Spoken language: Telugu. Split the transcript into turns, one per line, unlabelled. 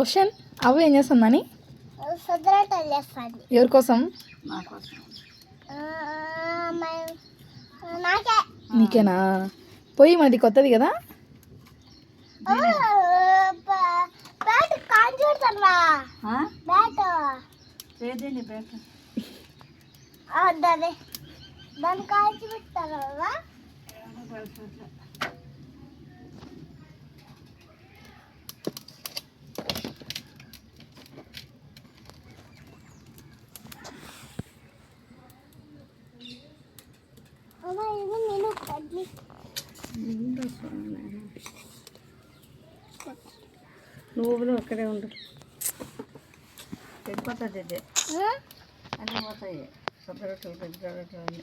రోషన్ అవ్వ ఏం చేస్తుందని? ఎవరి కోసం? నీకేనా? పోయి మనది కొత్తది కదా.
దాన్ని కాల్చి పెట్టారా?
నువ్వులు అక్కడే ఉండు. వెళ్ళిపోతుంది అదే అన్నీ పోతాయి. కొత్త రొట్టెలు పెద్ద రొట్టెలు